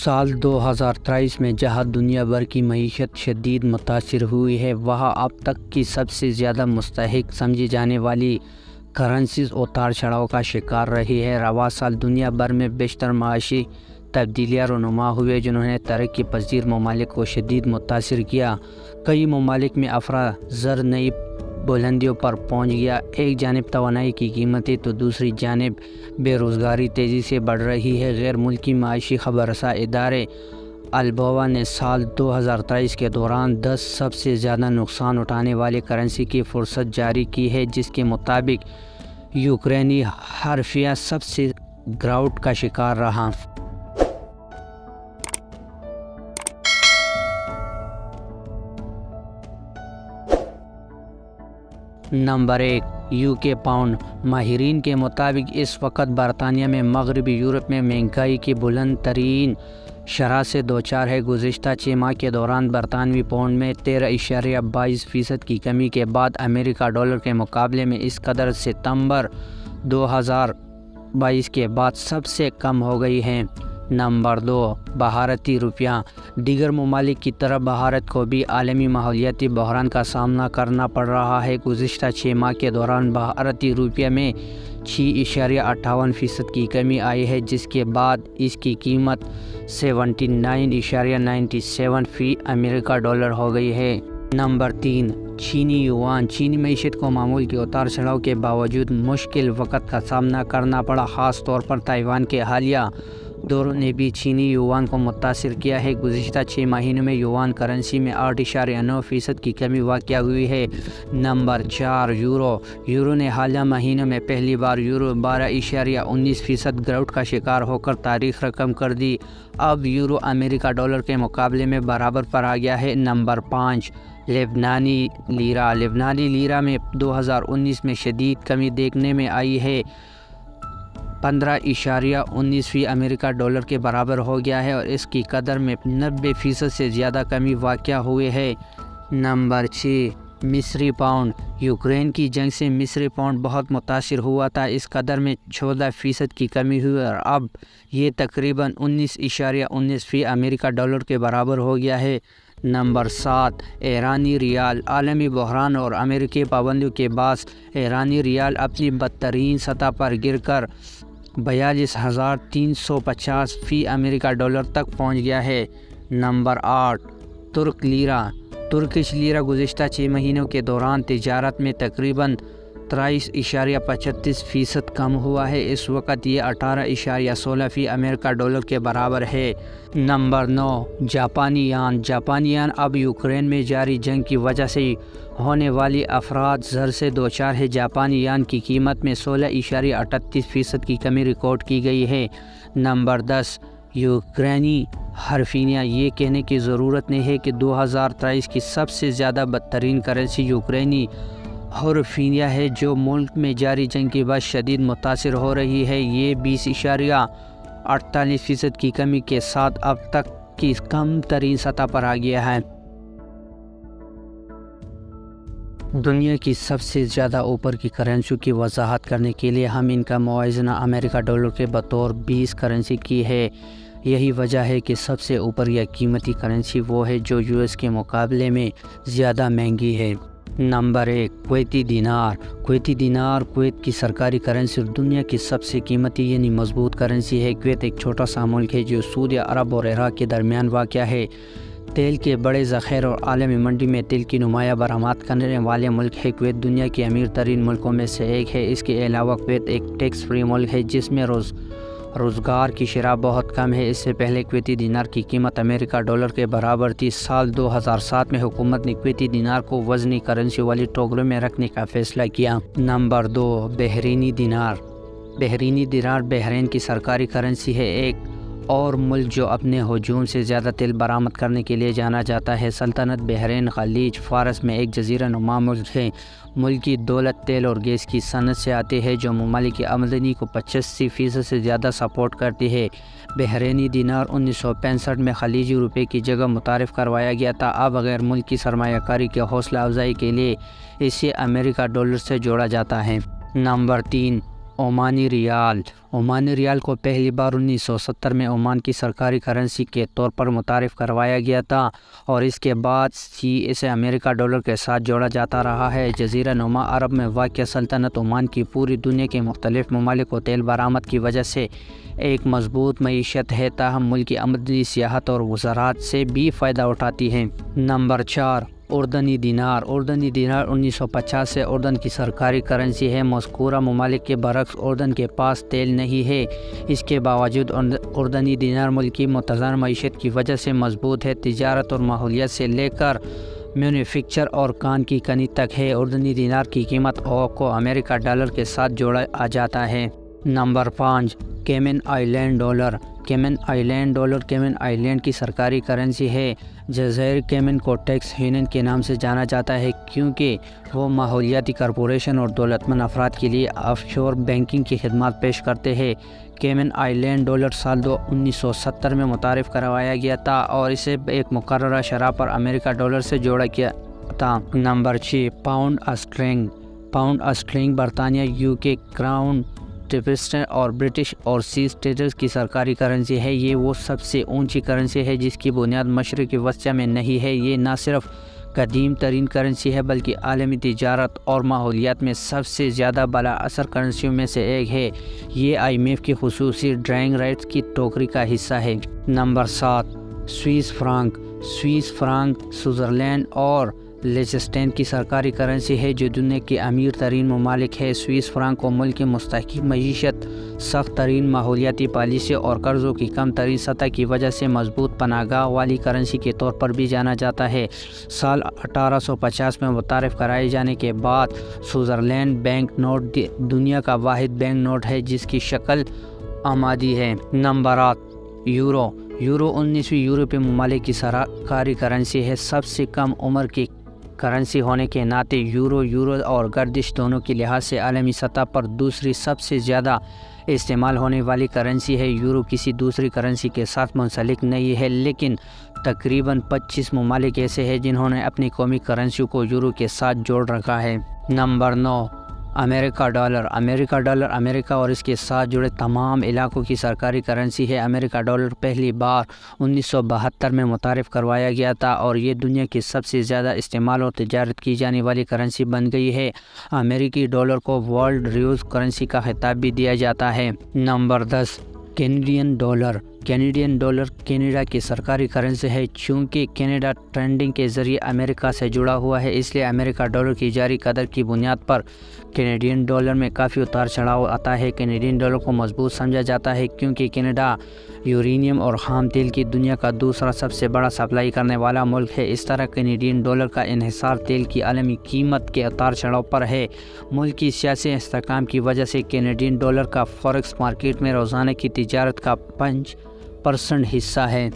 سال 2023 میں جہاں دنیا بھر کی معیشت شدید متاثر ہوئی ہے، وہاں اب تک کی سب سے زیادہ مستحق سمجھی جانے والی کرنسیز اتار چڑھاؤ کا شکار رہی ہے۔ رواں سال دنیا بھر میں بیشتر معاشی تبدیلیاں رونما ہوئے جنہوں نے ترقی پذیر ممالک کو شدید متاثر کیا۔ کئی ممالک میں افراط نئی بلندیوں پر پہنچ گیا۔ ایک جانب توانائی کی قیمتیں تو دوسری جانب بے روزگاری تیزی سے بڑھ رہی ہے۔ غیر ملکی معاشی خبر رساں ادارے البوا نے سال 2023 کے دوران 10 سب سے زیادہ نقصان اٹھانے والی کرنسی کی فہرست جاری کی ہے، جس کے مطابق یوکرینی حرفیہ سب سے گراوٹ کا شکار رہا۔ Number 1، UK pound. ماہرین کے مطابق اس وقت برطانیہ میں مغربی یورپ میں مہنگائی کی بلند ترین شرح سے دوچار ہے۔ گزشتہ 6 ماہ کے دوران برطانوی پاؤنڈ میں 13.22% کی کمی کے بعد امریکہ ڈالر کے مقابلے میں اس قدر ستمبر 2022 کے بعد سب سے کم ہو گئی ہے۔ نمبر 2، بھارتی روپیہ۔ دیگر ممالک کی طرح بھارت کو بھی عالمی ماحولیاتی بحران کا سامنا کرنا پڑ رہا ہے۔ گزشتہ 6 ماہ کے دوران بھارتی روپیہ میں 6.58% کی کمی آئی ہے، جس کے بعد اس کی قیمت 79.97 فی امریکہ ڈالر ہو گئی ہے۔ نمبر 3، چینی یوان۔ چینی معیشت کو معمول کے اتار چڑھاؤ کے باوجود مشکل وقت کا سامنا کرنا پڑا۔ خاص طور پر تائیوان کے حالیہ دوروں نے بھی چینی یوان کو متاثر کیا ہے۔ گزشتہ 6 مہینوں میں یوان کرنسی میں 8.9% کی کمی واقع ہوئی ہے۔ Number 4، euro. یورو نے حالیہ مہینوں میں پہلی بار یورو 12.19% گراوٹ کا شکار ہو کر تاریخ رقم کر دی۔ اب یورو امریکہ ڈالر کے مقابلے میں برابر پر آ گیا ہے۔ نمبر 5، لبنانی لیرہ۔ لبنانی لیرہ میں 2019 میں شدید کمی دیکھنے میں آئی ہے، 15.19 فی امریکہ ڈالر کے برابر ہو گیا ہے اور اس کی قدر میں 90% سے زیادہ کمی واقع ہوئی ہے۔ نمبر 6، مصری پاؤنڈ۔ یوکرین کی جنگ سے مصری پاؤنڈ بہت متاثر ہوا تھا، اس قدر میں 14% کی کمی ہوئی اور اب یہ تقریباً 19.19 فی امریکہ ڈالر کے برابر ہو گیا ہے۔ نمبر 7، ایرانی ریال۔ عالمی بحران اور امریکی پابندیوں کے باعث ایرانی ریال اپنی بدترین سطح پر گر کر 42,350 فی امریکہ ڈالر تک پہنچ گیا ہے۔ نمبر 8، ترک لیرہ۔ ترکش لیرہ گزشتہ 6 مہینوں کے دوران تجارت میں تقریباً 23.35% کم ہوا ہے۔ اس وقت یہ 18.16 فی امریکہ ڈالر کے برابر ہے۔ نمبر 9، جاپانی یان۔ جاپانی یان اب یوکرین میں جاری جنگ کی وجہ سے ہونے والی افراط زر سے دوچار ہے۔ جاپانی یان کی قیمت میں 16.38% کی کمی ریکارڈ کی گئی ہے۔ نمبر 10، یوکرینی حرفیہ۔ یہ کہنے کی ضرورت نہیں ہے کہ 2023 کی سب سے زیادہ بدترین کرنسی یوکرینی حرفیہ ہے، جو ملک میں جاری جنگ کے بعد شدید متاثر ہو رہی ہے۔ یہ 20.48% کی کمی کے ساتھ اب تک کی کم ترین سطح پر آ گیا ہے۔ دنیا کی سب سے زیادہ اوپر کی کرنسیوں کی وضاحت کرنے کے لیے ہم ان کا موازنہ امریکہ ڈالر کے بطور 20 کرنسی کی ہے۔ یہی وجہ ہے کہ سب سے اوپر یا قیمتی کرنسی وہ ہے جو US کے مقابلے میں زیادہ مہنگی ہے۔ نمبر 1، کویتی دینار۔ کویتی دینار کویت کی سرکاری کرنسی اور دنیا کی سب سے قیمتی یعنی مضبوط کرنسی ہے۔ کویت ایک چھوٹا سا ملک ہے جو سعودی عرب اور عراق کے درمیان واقع ہے۔ تیل کے بڑے ذخائر اور عالمی منڈی میں تیل کی نمایاں برآمد کرنے والے ملک ہے۔ کویت دنیا کے امیر ترین ملکوں میں سے ایک ہے۔ اس کے علاوہ کویت ایک ٹیکس فری ملک ہے جس میں روزگار کی شرح بہت کم ہے۔ اس سے پہلے کویتی دینار کی قیمت امریکہ ڈالر کے برابر تھی۔ سال 2007 میں حکومت نے کویتی دینار کو وزنی کرنسی والی ٹوکریوں میں رکھنے کا فیصلہ کیا۔ نمبر 2، بحرینی دینار۔ بحرینی دینار بحرین کی سرکاری کرنسی ہے، ایک اور ملک جو اپنے ہجوم سے زیادہ تیل برآمد کرنے کے لیے جانا جاتا ہے۔ سلطنت بحرین خلیج فارس میں ایک جزیرہ نما ملک ہے۔ ملک کی دولت تیل اور گیس کی صنعت سے آتی ہے جو ممالک کی آمدنی کو 85% سے زیادہ سپورٹ کرتی ہے۔ بحرینی دینار 1965 میں خلیجی روپے کی جگہ متعارف کروایا گیا تھا۔ اب غیر ملکی سرمایہ کاری کی حوصلہ افزائی کے لیے اسے امریکہ ڈالر سے جوڑا جاتا ہے۔ نمبر 3، عمانی ریال کو پہلی بار 1970 میں عمان کی سرکاری کرنسی کے طور پر متعارف کروایا گیا تھا اور اس کے بعد اسے امریکہ ڈالر کے ساتھ جوڑا جاتا رہا ہے۔ جزیرہ نما عرب میں واقع سلطنت عمان کی پوری دنیا کے مختلف ممالک کو تیل برآمد کی وجہ سے ایک مضبوط معیشت ہے، تاہم ملکی آمدنی سیاحت اور زراعت سے بھی فائدہ اٹھاتی ہے۔ نمبر 4، اردنی دینار 1950 سے اردن کی سرکاری کرنسی ہے۔ مذکورہ ممالک کے برعکس اردن کے پاس تیل نہیں ہے، اس کے باوجود اردنی دینار ملک کی متوازن معیشت کی وجہ سے مضبوط ہے، تجارت اور ماحولیات سے لے کر مینوفیکچر اور کان کی کنی تک ہے۔ اردنی دینار کی قیمت کو امریکہ ڈالر کے ساتھ جوڑا جاتا ہے۔ نمبر 5، کیمن آئیلینڈ ڈالر کیمن آئیلینڈ کی سرکاری کرنسی ہے۔ جزائر کیمن کو ٹیکس ہیون کے نام سے جانا جاتا ہے کیونکہ وہ ماحولیاتی کارپوریشن اور دولت مند افراد کے لیے آف شور بینکنگ کی خدمات پیش کرتے ہیں۔ کیمن آئیلینڈ ڈالر سال 1970 میں متعارف کروایا گیا تھا اور اسے ایک مقررہ شرح پر امریکہ ڈالر سے جوڑا گیا تھا۔ نمبر 6، پاؤنڈ اسٹرلنگ برطانیہ، UK کراؤن، اور برٹش اور سی اسٹیٹس کی سرکاری کرنسی ہے۔ یہ وہ سب سے اونچی کرنسی ہے جس کی بنیاد مشرق وسطیٰ میں نہیں ہے۔ یہ نہ صرف قدیم ترین کرنسی ہے بلکہ عالمی تجارت اور ماحولیات میں سب سے زیادہ بالا اثر کرنسیوں میں سے ایک ہے۔ یہ IMF کی خصوصی ڈرائنگ رائٹس کی ٹوکری کا حصہ ہے۔ نمبر 7، سوئس فرانک سوئٹزرلینڈ اور لیچسٹین کی سرکاری کرنسی ہے جو دنیا کے امیر ترین ممالک ہے۔ سوئس فرانک کو ملک کی مستحکم معیشت، سخت ترین ماحولیاتی پالیسی اور قرضوں کی کم ترین سطح کی وجہ سے مضبوط پناہ گاہ والی کرنسی کے طور پر بھی جانا جاتا ہے۔ سال 1850 میں متعارف کرائے جانے کے بعد سوئٹزرلینڈ بینک نوٹ دنیا کا واحد بینک نوٹ ہے جس کی شکل آمادی ہے۔ نمبر 8، یورو 19ویں یورپی ممالک کی سرکاری کرنسی ہے۔ سب سے کم عمر کی کرنسی ہونے کے ناطے یورو اور گردش دونوں کے لحاظ سے عالمی سطح پر دوسری سب سے زیادہ استعمال ہونے والی کرنسی ہے۔ یورو کسی دوسری کرنسی کے ساتھ منسلک نہیں ہے لیکن تقریباً 25 ممالک ایسے ہیں جنہوں نے اپنی قومی کرنسیوں کو یورو کے ساتھ جوڑ رکھا ہے۔ نمبر 9، امریکہ ڈالر امریکہ اور اس کے ساتھ جڑے تمام علاقوں کی سرکاری کرنسی ہے۔ امریکہ ڈالر پہلی بار 1972 میں متعارف کروایا گیا تھا اور یہ دنیا کی سب سے زیادہ استعمال اور تجارت کی جانے والی کرنسی بن گئی ہے۔ امریکی ڈالر کو ورلڈ ریزرو کرنسی کا خطاب بھی دیا جاتا ہے۔ نمبر 10، کینیڈین ڈالر کینیڈا کی سرکاری کرنسی ہے۔ چونکہ کینیڈا ٹریڈنگ کے ذریعے امریکہ سے جڑا ہوا ہے اس لیے امریکہ ڈالر کی جاری قدر کی بنیاد پر کینیڈین ڈالر میں کافی اتار چڑھاؤ آتا ہے۔ کینیڈین ڈالر کو مضبوط سمجھا جاتا ہے کیونکہ کینیڈا یورینیم اور خام تیل کی دنیا کا دوسرا سب سے بڑا سپلائی کرنے والا ملک ہے۔ اس طرح کینیڈین ڈالر کا انحصار تیل کی عالمی قیمت کے اتار چڑھاؤ پر ہے۔ ملک کی سیاسی استحکام کی وجہ سے کینیڈین ڈالر کا فاریکس مارکیٹ میں روزانہ کی تجارت کا 5% حصہ ہے۔